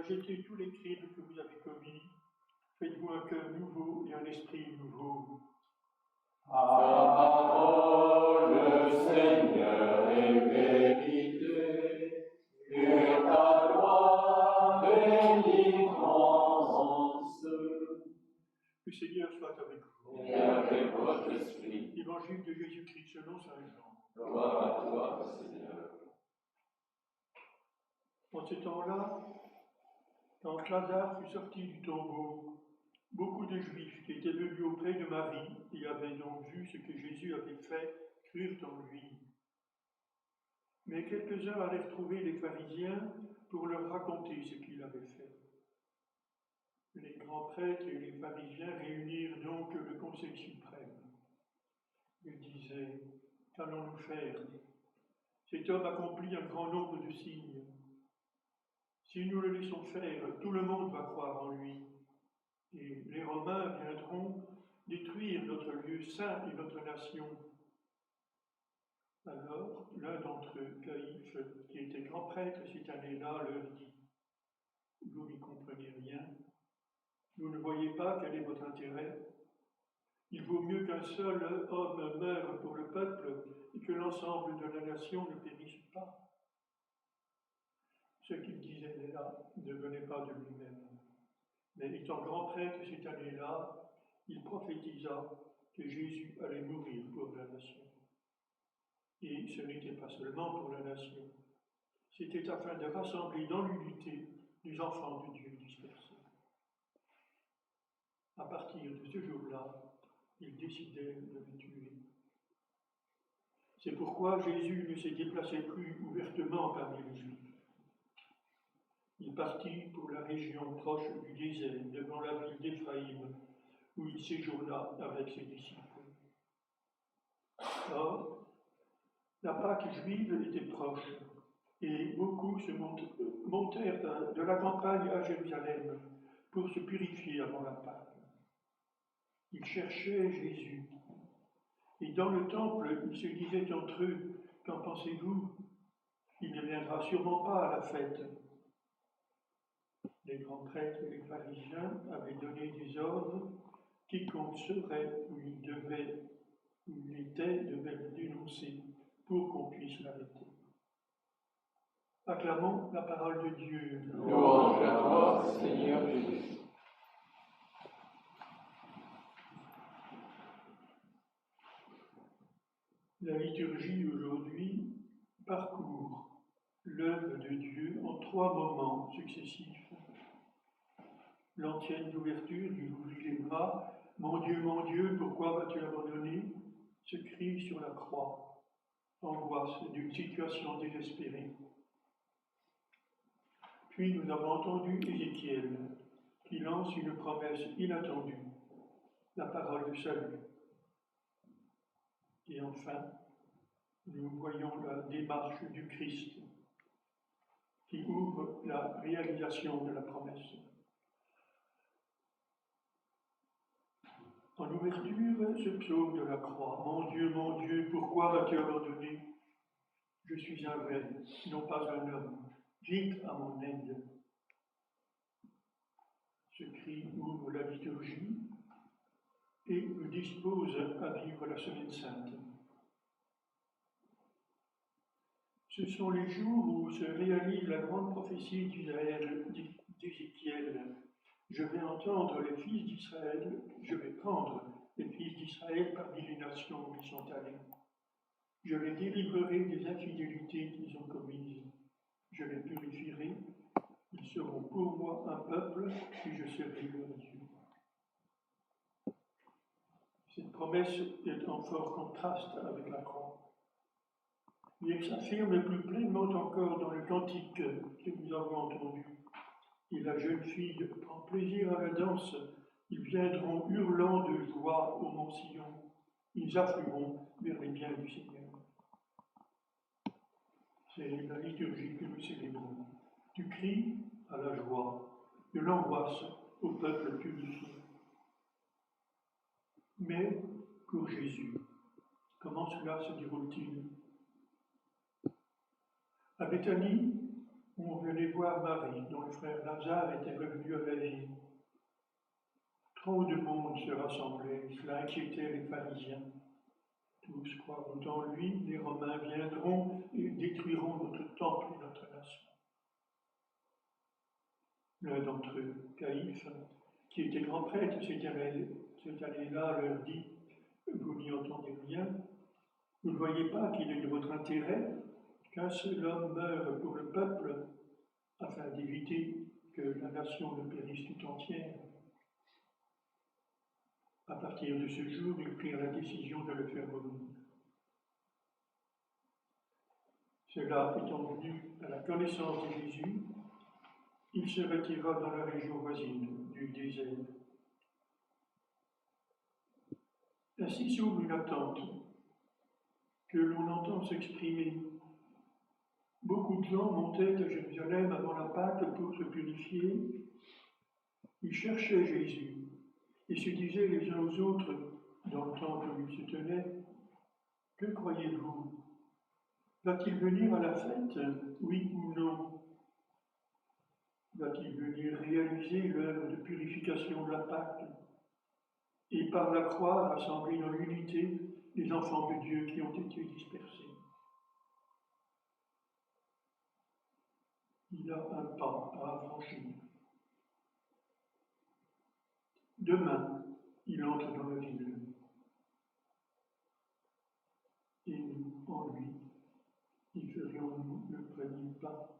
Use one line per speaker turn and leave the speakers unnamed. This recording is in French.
rejetez tous les crimes que vous avez commis. Faites-vous un cœur nouveau et un esprit nouveau.
Parole, Seigneur, est vérité, et ta loi délivrance.
Le Seigneur soit avec vous.
Et avec votre esprit.
Évangile de Jésus-Christ selon saint Jean.
Gloire à toi, Seigneur.
En ce temps-là, quand Lazare fut sorti du tombeau, beaucoup de Juifs qui étaient venus auprès de Marie et avaient donc vu ce que Jésus avait fait, crurent en lui. Mais quelques-uns allèrent trouver les pharisiens pour leur raconter ce qu'il avait fait. Les grands prêtres et les pharisiens réunirent donc le Conseil suprême. Ils disaient: qu'allons-nous faire? Cet homme accomplit un grand nombre de signes. Si nous le laissons faire, tout le monde va croire en lui. Et les Romains viendront détruire notre lieu saint et notre nation. Alors, l'un d'entre eux, Caïphe, qui était grand prêtre cette année-là, leur dit: vous n'y comprenez rien. Vous ne voyez pas quel est votre intérêt? Il vaut mieux qu'un seul homme meure pour le peuple et que l'ensemble de la nation ne périsse pas. Ce qu'il disait là ne venait pas de lui-même. Mais étant grand prêtre cette année-là, il prophétisa que Jésus allait mourir pour la nation. Et ce n'était pas seulement pour la nation, c'était afin de rassembler dans l'unité les enfants de Dieu dispersés. À partir de ce jour-là, ils décidèrent de le tuer. C'est pourquoi Jésus ne se déplaçait plus ouvertement parmi les Juifs. Il partit pour la région proche du désert, devant la ville d'Éphraïm, où il séjourna avec ses disciples. Or, la Pâque juive était proche, et beaucoup se montèrent de la campagne à Jérusalem pour se purifier avant la Pâque. Ils cherchaient Jésus, et dans le temple, ils se disaient entre eux: qu'en pensez-vous? Il ne viendra sûrement pas à la fête. Les grands prêtres et les pharisiens avaient donné des ordres: quiconque saurait où il était devait le dénoncer pour qu'on puisse l'arrêter. Acclamons la parole de Dieu.
Louange à toi, Seigneur Jésus.
La liturgie aujourd'hui parcourt l'œuvre de Dieu en 3 moments successifs. L'antienne d'ouverture du ouvrit les bras, mon Dieu, pourquoi m'as-tu abandonné? Ce cri sur la croix, angoisse d'une situation désespérée. Puis nous avons entendu Ézéchiel, qui lance une promesse inattendue, la parole de salut. Et enfin, nous voyons la démarche du Christ, qui ouvre la réalisation de la promesse. En ouverture, ce psaume de la croix: mon Dieu, pourquoi m'as-tu abandonné? Je suis un vrai, non pas un homme, vite à mon aide. Ce cri ouvre la liturgie et nous dispose à vivre la Semaine Sainte. Ce sont les jours où se réalise la grande prophétie d'Ézéchiel. Je vais entendre les fils d'Israël, je vais prendre les fils d'Israël parmi les nations où ils sont allés. Je les délivrerai des infidélités qu'ils ont commises. Je les purifierai, ils seront pour moi un peuple et je serai leur Dieu. Cette promesse est en fort contraste avec la croix. Mais elle s'affirme plus pleinement encore dans le cantique que nous avons entendu. Et la jeune fille prend plaisir à la danse. Ils viendront hurlant de joie au mont Sion. Ils afflueront vers les biens du Seigneur. C'est la liturgie que nous célébrons. Du cri à la joie, de l'angoisse au peuple purifié. Mais pour Jésus, comment cela se déroule-t-il? À Béthanie, On venait voir Marie, dont le frère Lazare était revenu à la vie. Trop de monde se rassemblait, cela inquiétait les pharisiens. Tous croiront en lui, les Romains viendront et détruiront notre temple et notre nation. L'un d'entre eux, Caïphe, qui était grand prêtre, cette année-là leur dit: vous n'y entendez rien, vous ne voyez pas qu'il est de votre intérêt qu'un seul homme meure pour le peuple, afin d'éviter que la nation ne périsse tout entière. À partir de ce jour, ils prirent la décision de le faire mourir. Cela étant venu à la connaissance de Jésus, il se retira dans la région voisine du désert. Ainsi s'ouvre une attente que l'on entend s'exprimer. Beaucoup de gens montaient à Jérusalem avant la Pâque pour se purifier. Ils cherchaient Jésus et se disaient les uns aux autres, dans le temple où ils se tenaient: que croyez-vous? Va-t-il venir à la fête, oui ou non? Va-t-il venir réaliser l'œuvre de purification de la Pâque et par la croix rassembler dans l'unité les enfants de Dieu qui ont été dispersés? Il a un pas à franchir. Demain, il entre dans la ville. Et nous, en lui, y ferions-nous le premier pas?